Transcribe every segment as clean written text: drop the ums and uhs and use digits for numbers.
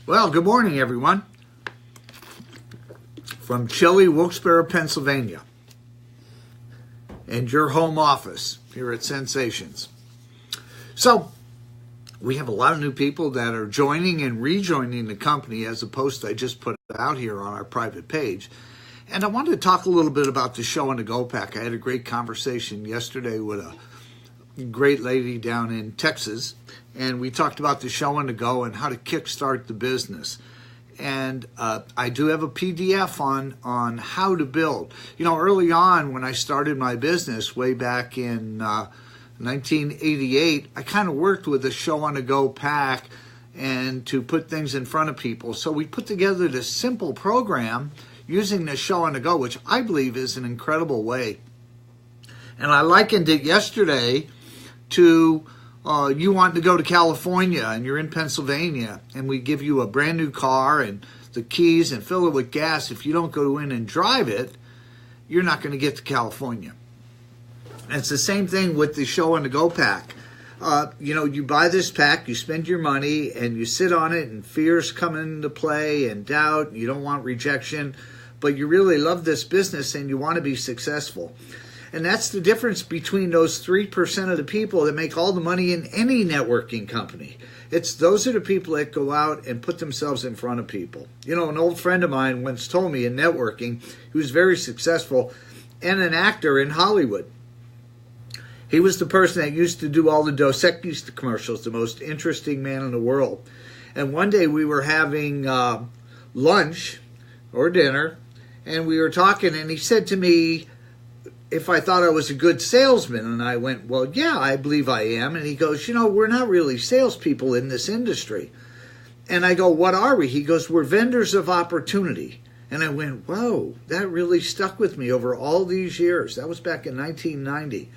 Well, good morning, everyone. From chilly Wilkes-Barre, Pennsylvania, and your home office here at Sensations. So, we have a lot of new people that are joining and rejoining the company as a post I just put out here on our private page. And I wanted to talk a little bit about the Show and the Go Pack. I had a great conversation yesterday with a great lady down in Texas, and we talked about the Show and the Go and how to kickstart the business. And I do have a PDF on how to build. You know, early on when I started my business way back in 1988, I kind of worked with the Show on the Go pack and to put things in front of people. So we put together this simple program using the Show on the Go, which I believe is an incredible way. And I likened it yesterday to you want to go to California and you're in Pennsylvania and we give you a brand new car and the keys and fill it with gas. If you don't go in and drive it, you're not going to get to California. And it's the same thing with the Show and the Go pack. You buy this pack, you spend your money and you sit on it and fears come into play and doubt. You don't want rejection, but you really love this business and you want to be successful. And that's the difference between those 3% of the people that make all the money in any networking company. Those are the people that go out and put themselves in front of people. You know, an old friend of mine once told me in networking, he was very successful and an actor in Hollywood. He was the person that used to do all the Dos Equis commercials, the most interesting man in the world. And one day we were having lunch or dinner, and we were talking, and he said to me, if I thought I was a good salesman, and I went, well, yeah, I believe I am. And he goes, we're not really salespeople in this industry. And I go, what are we? He goes, we're vendors of opportunity. And I went, whoa, that really stuck with me over all these years. That was back in 1990.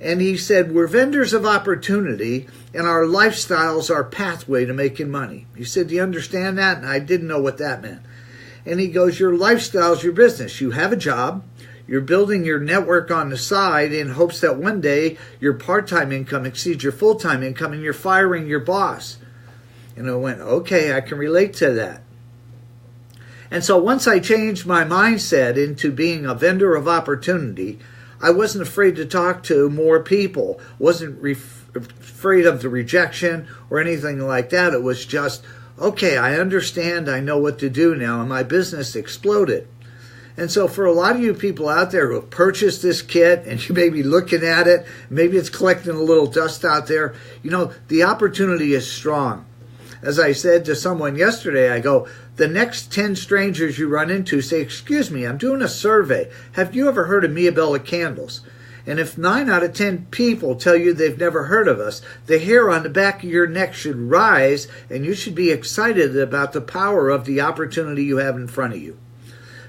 And he said, we're vendors of opportunity, and our lifestyle's our pathway to making money. He said, do you understand that? And I didn't know what that meant. And he goes, your lifestyle's your business. You have a job. You're building your network on the side in hopes that one day your part-time income exceeds your full-time income and you're firing your boss. And I went, okay, I can relate to that. And so once I changed my mindset into being a vendor of opportunity, I wasn't afraid to talk to more people, wasn't afraid of the rejection or anything like that. It was just, okay, I understand, I know what to do now, and my business exploded. And so for a lot of you people out there who have purchased this kit and you may be looking at it, maybe it's collecting a little dust out there, the opportunity is strong. As I said to someone yesterday, I go, the next 10 strangers you run into say, excuse me, I'm doing a survey. Have you ever heard of Mia Bella Candles? And if 9 out of 10 people tell you they've never heard of us, the hair on the back of your neck should rise and you should be excited about the power of the opportunity you have in front of you.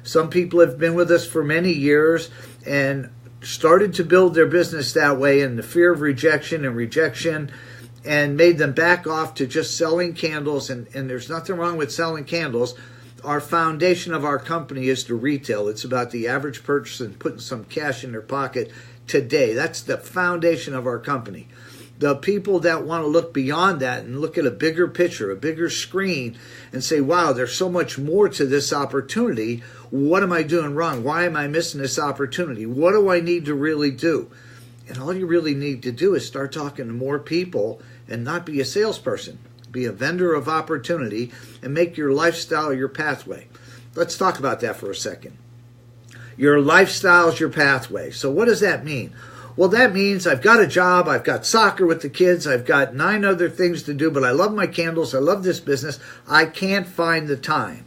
Some people have been with us for many years and started to build their business that way, and the fear of rejection and made them back off to just selling candles. And there's nothing wrong with selling candles. Our foundation of our company is the retail. It's about the average person putting some cash in their pocket today. That's the foundation of our company. The people that want to look beyond that and look at a bigger picture, a bigger screen, and say, wow, there's so much more to this opportunity. What am I doing wrong? Why am I missing this opportunity? What do I need to really do? And all you really need to do is start talking to more people and not be a salesperson. Be a vendor of opportunity and make your lifestyle your pathway. Let's talk about that for a second. Your lifestyle is your pathway. So what does that mean? Well, that means I've got a job, I've got soccer with the kids, I've got 9 other things to do, but I love my candles, I love this business, I can't find the time.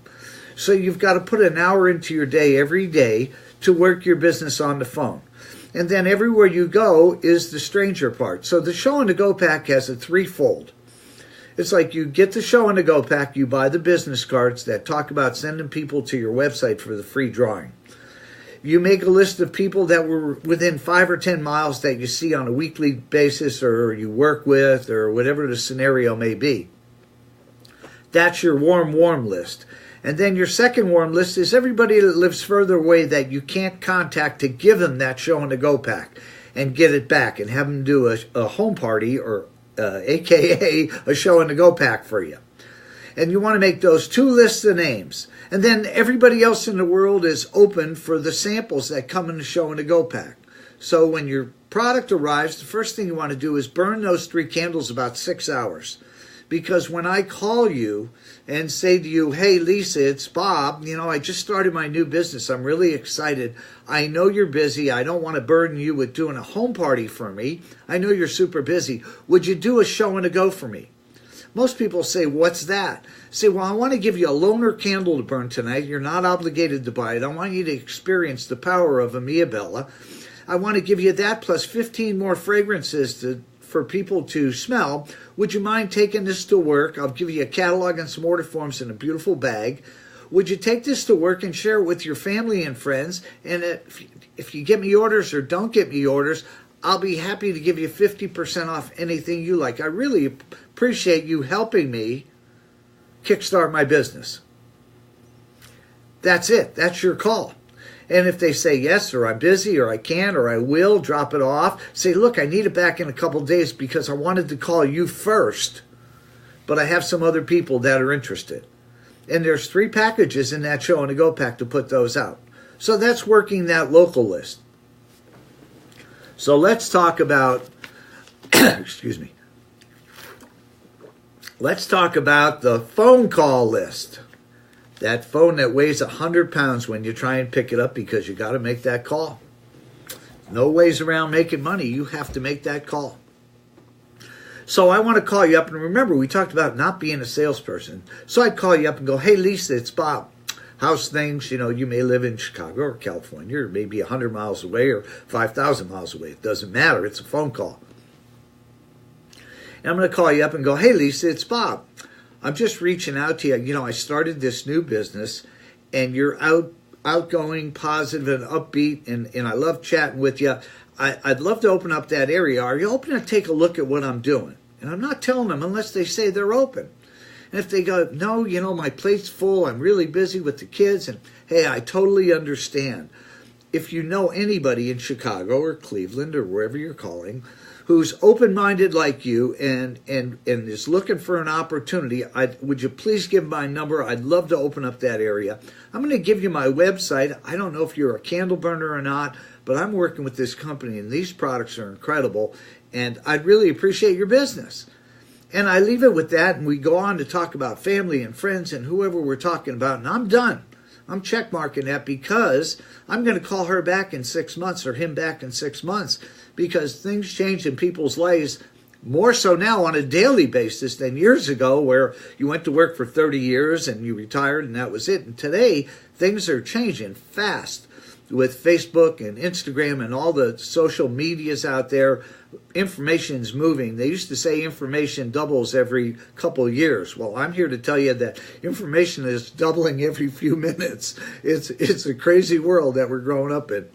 So you've got to put an hour into your day every day to work your business on the phone. And then everywhere you go is the stranger part. So the Show and the Go pack has a threefold. It's like you get the Show and the Go pack, you buy the business cards that talk about sending people to your website for the free drawing. You make a list of people that were within 5 or 10 miles that you see on a weekly basis or you work with or whatever the scenario may be. That's your warm list. And then your second warm list is everybody that lives further away that you can't contact to give them that Show and the Go pack and get it back and have them do a home party or aka a show and a go pack for you. And you want to make those 2 lists of names. And then everybody else in the world is open for the samples that come in the show and the go pack. So when your product arrives, the first thing you want to do is burn those 3 candles about 6 hours. Because when I call you and say to you, hey, Lisa, it's Bob, I just started my new business. I'm really excited. I know you're busy. I don't want to burden you with doing a home party for me. I know you're super busy. Would you do a show and a go for me? Most people say, what's that? Say, well, I want to give you a loner candle to burn tonight. You're not obligated to buy it. I want you to experience the power of a Mia Bella. I want to give you that plus 15 more fragrances for people to smell. Would you mind taking this to work? I'll give you a catalog and some order forms in a beautiful bag. Would you take this to work and share it with your family and friends? And if you get me orders or don't get me orders, I'll be happy to give you 50% off anything you like. I really appreciate you helping me kickstart my business. That's it. That's your call. And if they say yes, or I'm busy, or I can't, or I will, drop it off. Say, look, I need it back in a couple of days because I wanted to call you first, but I have some other people that are interested. And there's 3 packages in that show and a go pack to put those out. So that's working that local list. So let's talk about, excuse me. Let's talk about the phone call list. That phone that weighs 100 pounds when you try and pick it up because you got to make that call. No ways around making money. You have to make that call. So I want to call you up. And remember, we talked about not being a salesperson. So I'd call you up and go, hey, Lisa, it's Bob. How's things? You may live in Chicago or California or maybe 100 miles away or 5,000 miles away. It doesn't matter. It's a phone call. And I'm going to call you up and go, hey, Lisa, it's Bob. I'm just reaching out to you. I started this new business, and you're outgoing, positive, and upbeat, and I love chatting with you. I'd love to open up that area. Are you open to take a look at what I'm doing? And I'm not telling them unless they say they're open. And if they go, no, my plate's full. I'm really busy with the kids. And, hey, I totally understand. If you know anybody in Chicago or Cleveland or wherever you're calling who's open-minded like you and is looking for an opportunity, would you please give my number? I'd love to open up that area. I'm going to give you my website. I don't know if you're a candle burner or not, but I'm working with this company, and these products are incredible, and I'd really appreciate your business. And I leave it with that, and we go on to talk about family and friends and whoever we're talking about, and I'm done. I'm check marking that because I'm going to call her back in 6 months or him back in 6 months because things change in people's lives more so now on a daily basis than years ago where you went to work for 30 years and you retired and that was it. And today, things are changing fast with Facebook and Instagram and all the social medias out there. Information's moving. They used to say information doubles every couple of years. Well, I'm here to tell you that information is doubling every few minutes. It's a crazy world that we're growing up in.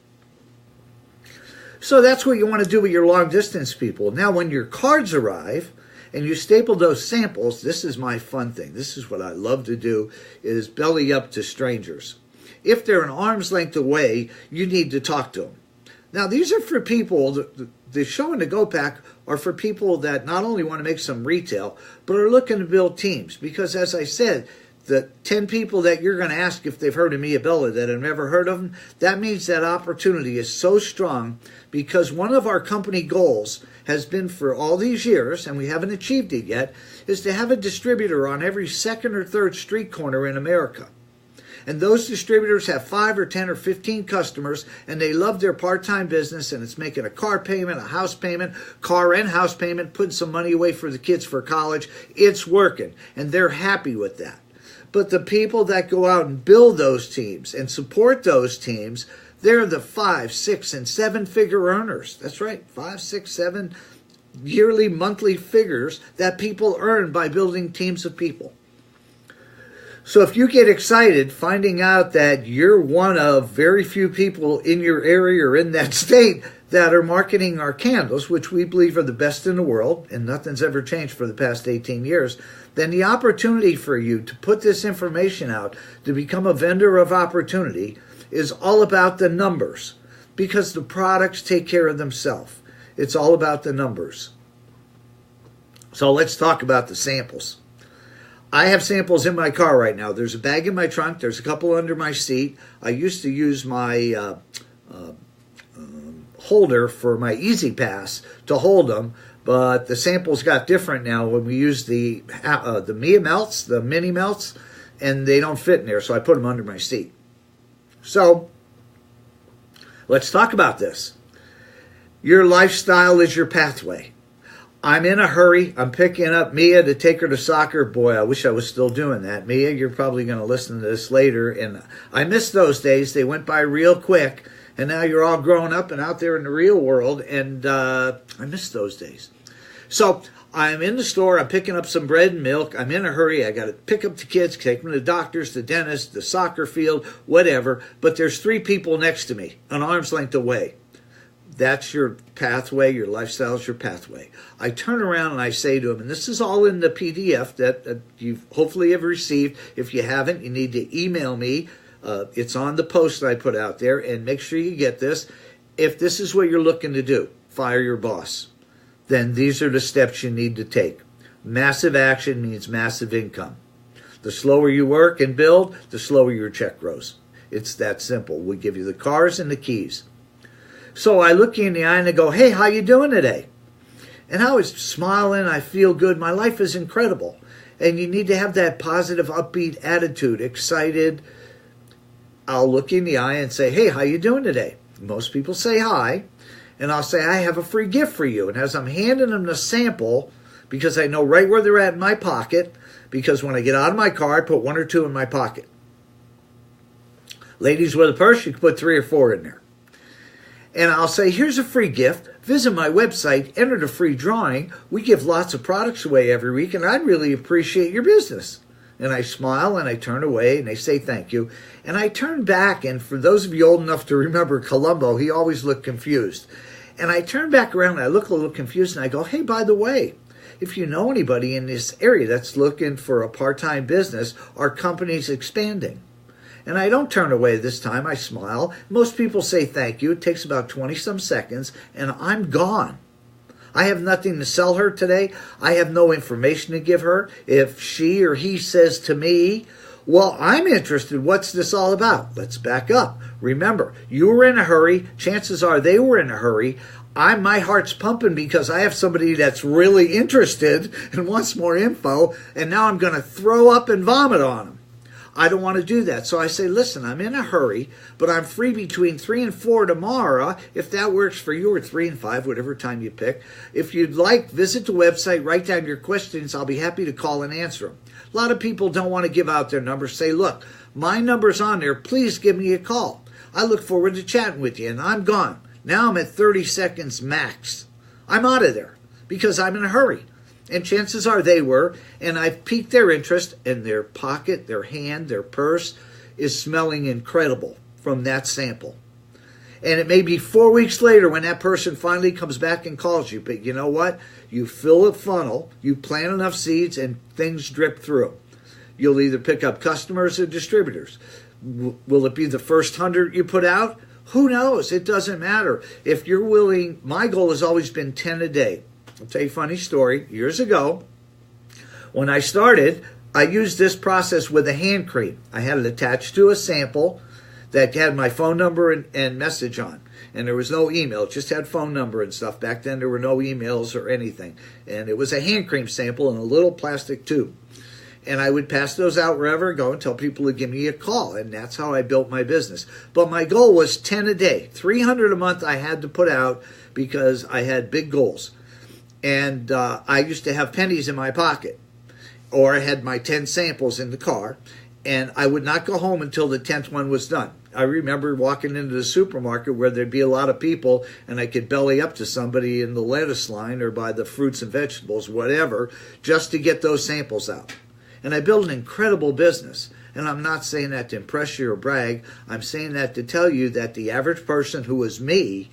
So that's what you want to do with your long distance people. Now, when your cards arrive and you staple those samples, this is my fun thing. This is what I love to do, is belly up to strangers. If they're an arm's length away, you need to talk to them. Now, these are for people, the show and the go pack are for people that not only want to make some retail, but are looking to build teams. Because as I said, the 10 people that you're going to ask if they've heard of Mia Bella that have never heard of them, that means that opportunity is so strong because one of our company goals has been for all these years, and we haven't achieved it yet, is to have a distributor on every second or third street corner in America. And those distributors have 5 or 10 or 15 customers, and they love their part-time business, and it's making a car payment, a house payment, car and house payment, putting some money away for the kids for college. It's working, and they're happy with that. But the people that go out and build those teams and support those teams, they're the 5, 6, and 7-figure earners. That's right, 5, 6, 7 yearly, monthly figures that people earn by building teams of people. So if you get excited finding out that you're one of very few people in your area or in that state that are marketing our candles, which we believe are the best in the world, and nothing's ever changed for the past 18 years, then the opportunity for you to put this information out, to become a vendor of opportunity, is all about the numbers, because the products take care of themselves. It's all about the numbers. So let's talk about the samples. I have samples in my car right now. There's a bag in my trunk. There's a couple under my seat. I used to use my holder for my Easy Pass to hold them, but the samples got different now when we use the Mia Melts, the mini melts, and they don't fit in there, so I put them under my seat. So let's talk about this. Your lifestyle is your pathway. I'm in a hurry. I'm picking up Mia to take her to soccer. Boy, I wish I was still doing that. Mia, you're probably going to listen to this later. And I miss those days. They went by real quick. And now you're all grown up and out there in the real world. And I miss those days. So I'm in the store. I'm picking up some bread and milk. I'm in a hurry. I got to pick up the kids, take them to the doctors, the dentist, the soccer field, whatever. But there's 3 people next to me, an arm's length away. That's your pathway. Your lifestyle is your pathway. I turn around and I say to him, and this is all in the PDF that you've hopefully have received. If you haven't, you need to email me. It's on the post that I put out there, and make sure you get this. If this is what you're looking to do, fire your boss, then these are the steps you need to take. Massive action means massive income. The slower you work and build, the slower your check grows. It's that simple. We give you the cars and the keys. So I look you in the eye and I go, hey, how you doing today? And I was smiling. I feel good. My life is incredible. And you need to have that positive, upbeat attitude, excited. I'll look you in the eye and say, hey, how you doing today? Most people say hi. And I'll say, I have a free gift for you. And as I'm handing them the sample, because I know right where they're at in my pocket, because when I get out of my car, I put 1 or 2 in my pocket. Ladies with a purse, you can put 3 or 4 in there. And I'll say, here's a free gift. Visit my website, enter the free drawing. We give lots of products away every week, and I'd really appreciate your business. And I smile, and I turn away, and they say thank you. And I turn back, and for those of you old enough to remember Columbo, he always looked confused. And I turn back around, and I look a little confused, and I go, hey, by the way, if you know anybody in this area that's looking for a part-time business, our company's expanding. And I don't turn away this time. I smile. Most people say thank you. It takes about 20-some seconds, and I'm gone. I have nothing to sell her today. I have no information to give her. If she or he says to me, well, I'm interested. What's this all about? Let's back up. Remember, you were in a hurry. Chances are they were in a hurry. My heart's pumping because I have somebody that's really interested and wants more info, and now I'm going to throw up and vomit on them. I don't want to do that. So I say, listen, I'm in a hurry, but I'm free between 3 and 4 tomorrow, if that works for you, or 3 and 5, whatever time you pick. If you'd like, visit the website, write down your questions. I'll be happy to call and answer them. A lot of people don't want to give out their numbers. Say, look, my number's on there. Please give me a call. I look forward to chatting with you, and I'm gone. Now I'm at 30 seconds max. I'm out of there because I'm in a hurry. And chances are they were, and I've piqued their interest, and their pocket, their hand, their purse is smelling incredible from that sample. And it may be 4 weeks later when that person finally comes back and calls you, but you know what? You fill a funnel, you plant enough seeds, and things drip through. You'll either pick up customers or distributors. Will it be the first 100 you put out? Who knows? It doesn't matter. If you're willing, my goal has always been 10 a day. I'll tell you a funny story. Years ago, when I started, I used this process with a hand cream. I had it attached to a sample that had my phone number and message on. And there was no email. It just had phone number and stuff. Back then, there were no emails or anything. And it was a hand cream sample in a little plastic tube. And I would pass those out wherever I go and tell people to give me a call. And that's how I built my business. But my goal was 10 a day. 300 a month I had to put out because I had big goals. And I used to have pennies in my pocket, or I had my 10 samples in the car, and I would not go home until the 10th one was done. I remember walking into the supermarket where there'd be a lot of people, and I could belly up to somebody in the lettuce line or by the fruits and vegetables, whatever, just to get those samples out. And I built an incredible business. And I'm not saying that to impress you or brag. I'm saying that to tell you that the average person who was me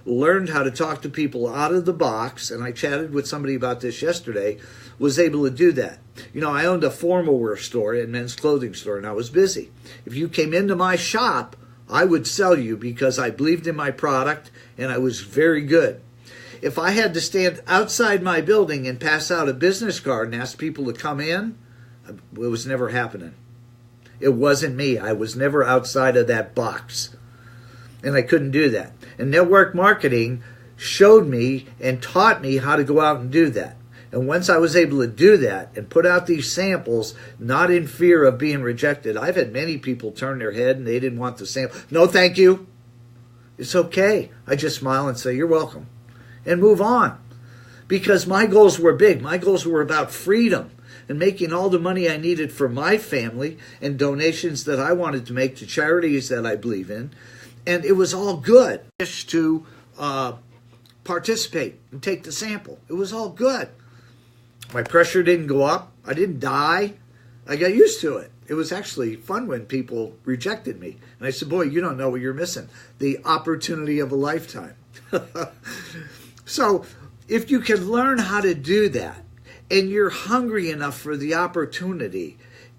learned how to talk to people out of the box, and I chatted with somebody about this yesterday, was able to do that. You know, I owned a formal wear store and men's clothing store, and I was busy. If you came into my shop, I would sell you because I believed in my product, and I was very good. if I had to stand outside my building and pass out a business card and ask people to come in, it was never happening. It wasn't me. I was never outside of that box. And I couldn't do that. And network marketing showed me and taught me how to go out and do that. And once I was able to do that and put out these samples, not in fear of being rejected, I've had many people turn their head and they didn't want the sample. No, thank you. It's okay. I just smile and say, you're welcome. And move on. Because my goals were big. My goals were about freedom and making all the money I needed for my family and donations that I wanted to make to charities that I believe in. And it was all good. Just to participate and take the sample. It was all good. My pressure didn't go up. I didn't die. I got used to it. It was actually fun when people rejected me. And I said, boy, you don't know what you're missing. The opportunity of a lifetime. So if you can learn how to do that and you're hungry enough for the opportunity,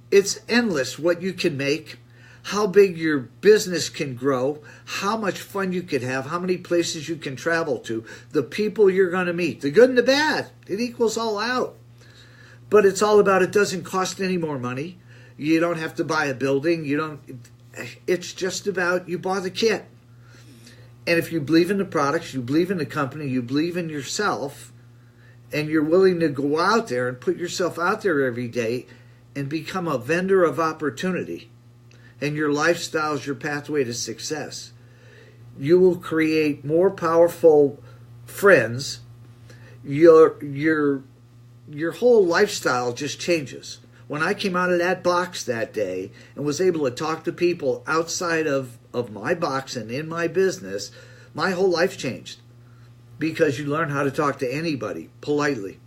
it's endless what you can make, how big your business can grow, how much fun you could have, how many places you can travel to, the people you're going to meet, the good and the bad. It equals all out. But it's all about, it doesn't cost any more money. You don't have to buy a building. It's just about, you bought the kit. And if you believe in the products, you believe in the company, you believe in yourself, and you're willing to go out there and put yourself out there every day and become a vendor of opportunity, and your lifestyle is your pathway to success, you will create more powerful friends. Your whole lifestyle just changes. When I came out of that box that day and was able to talk to people outside of my box and in my business, my whole life changed. Because you learn how to talk to anybody politely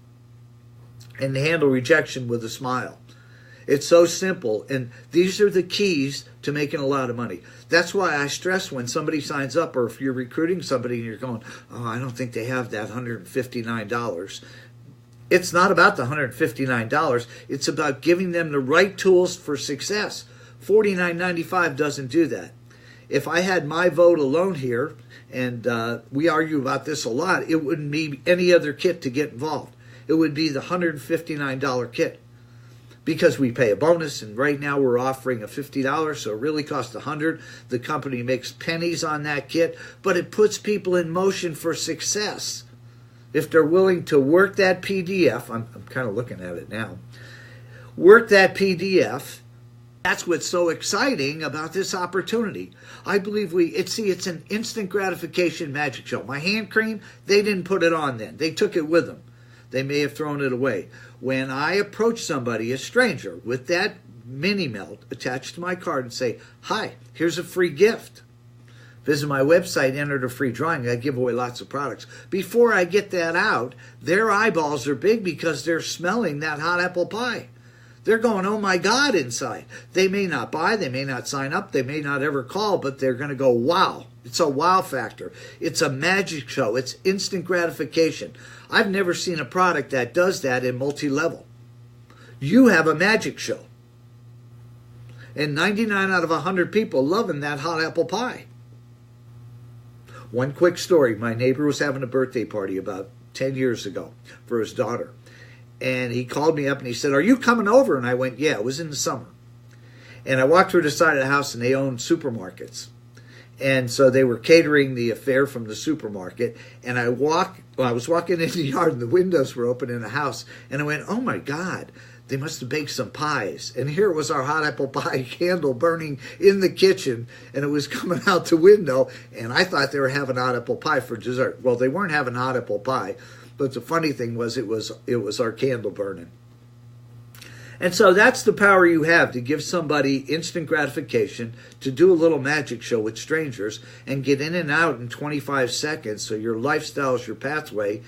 and handle rejection with a smile. It's so simple, and these are the keys to making a lot of money. That's why I stress when somebody signs up, or if you're recruiting somebody and you're going, oh, I don't think they have that $159. It's not about the $159. It's about giving them the right tools for success. $49.95 doesn't do that. If I had my vote alone here, and we argue about this a lot, it wouldn't be any other kit to get involved. It would be the $159 kit. Because we pay a bonus, and right now we're offering a $50, so it really costs $100. The company makes pennies on that kit, but it puts people in motion for success. If they're willing to work that PDF, I'm kind of looking at it now, work that PDF, that's what's so exciting about this opportunity. I believe it's an instant gratification magic show. My hand cream, they didn't put it on then. They took it with them. They may have thrown it away. When I approach somebody, a stranger, with that mini melt attached to my card and say, hi, here's a free gift. Visit my website, enter the free drawing. I give away lots of products. Before I get that out, their eyeballs are big because they're smelling that hot apple pie. They're going, oh my God, inside. They may not buy, they may not sign up, they may not ever call, but they're going to go, wow. It's a wow factor. It's a magic show. It's instant gratification. I've never seen a product that does that in multi-level. You have a magic show. And 99 out of 100 people loving that hot apple pie. One quick story. My neighbor was having a birthday party about 10 years ago for his daughter. And he called me up and he said, are you coming over? And I went, yeah, it was in the summer. And I walked through the side of the house and they owned supermarkets. And so they were catering the affair from the supermarket. And I was walking in the yard and the windows were open in the house. And I went, oh my God, they must have baked some pies. And here was our hot apple pie candle burning in the kitchen. And it was coming out the window. And I thought they were having hot apple pie for dessert. Well, they weren't having hot apple pie. But the funny thing was it was our candle burning. And so that's the power you have to give somebody instant gratification, to do a little magic show with strangers and get in and out in 25 seconds so your lifestyle is your pathway,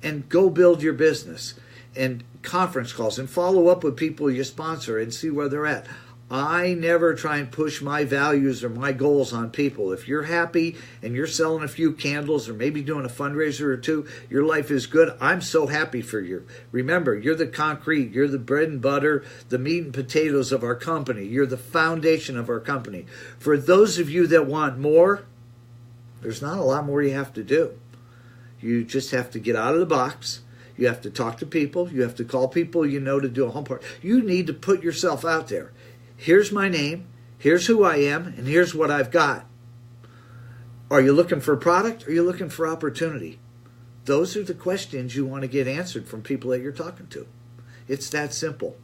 and go build your business and conference calls and follow up with people you sponsor and see where they're at. I never try and push my values or my goals on people. If you're happy and you're selling a few candles or maybe doing a fundraiser or two, your life is good. I'm so happy for you. Remember, you're the concrete, you're the bread and butter, the meat and potatoes of our company. You're the foundation of our company. For those of you that want more, there's not a lot more you have to do. You just have to get out of the box. You have to talk to people. You have to call people you know to do a home party. You need to put yourself out there. Here's my name. Here's who I am. And here's what I've got. Are you looking for a product? Or are you looking for opportunity? Those are the questions you want to get answered from people that you're talking to. It's that simple.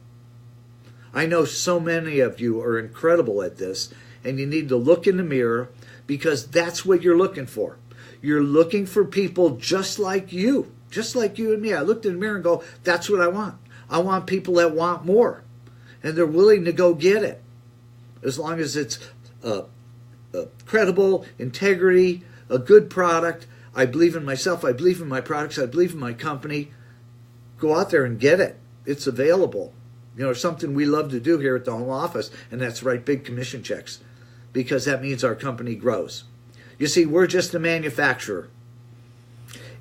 I know so many of you are incredible at this, and you need to look in the mirror because that's what you're looking for. You're looking for people just like you and me. I looked in the mirror and go, that's what I want. I want people that want more, and they're willing to go get it. As long as it's credible, integrity, a good product. I believe in myself. I believe in my products. I believe in my company. Go out there and get it. It's available. You know, something we love to do here at the home office, and that's write big commission checks because that means our company grows. You see, we're just a manufacturer.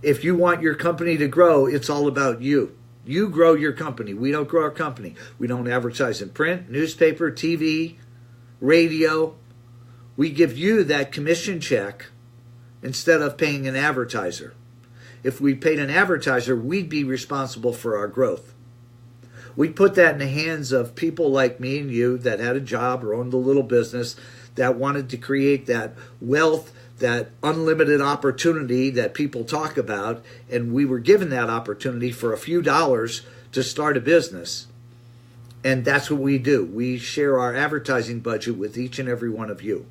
If you want your company to grow, it's all about you. You grow your company. We don't grow our company. We don't advertise in print, newspaper, TV, radio. We give you that commission check instead of paying an advertiser. If we paid an advertiser, we'd be responsible for our growth. We put that in the hands of people like me and you that had a job or owned a little business that wanted to create that wealth, that unlimited opportunity that people talk about, and we were given that opportunity for a few dollars to start a business. And that's what we do. We share our advertising budget with each and every one of you.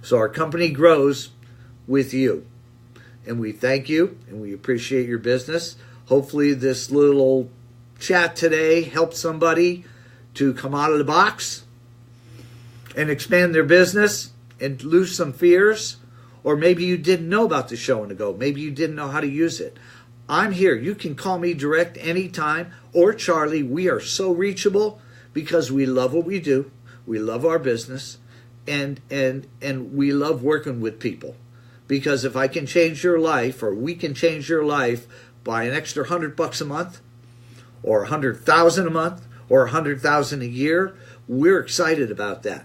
So our company grows with you. And we thank you and we appreciate your business. Hopefully this little chat today helped somebody to come out of the box and expand their business and lose some fears. Or maybe you didn't know about the Show on the Go. Maybe you didn't know how to use it. I'm here. You can call me direct anytime, or Charlie. We are so reachable because we love what we do. We love our business, and we love working with people. Because if I can change your life, or we can change your life by an extra $100 a month, or 100,000 a month, or 100,000 a year, we're excited about that.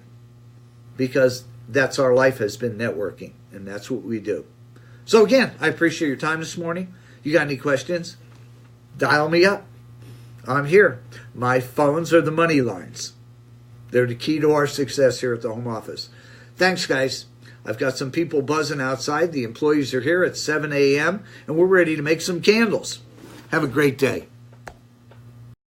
Because that's our life has been networking, and that's what we do. So again, I appreciate your time this morning. You got any questions? Dial me up. I'm here. My phones are the money lines. They're the key to our success here at the home office. Thanks, guys. I've got some people buzzing outside. The employees are here at 7 a.m., and we're ready to make some candles. Have a great day.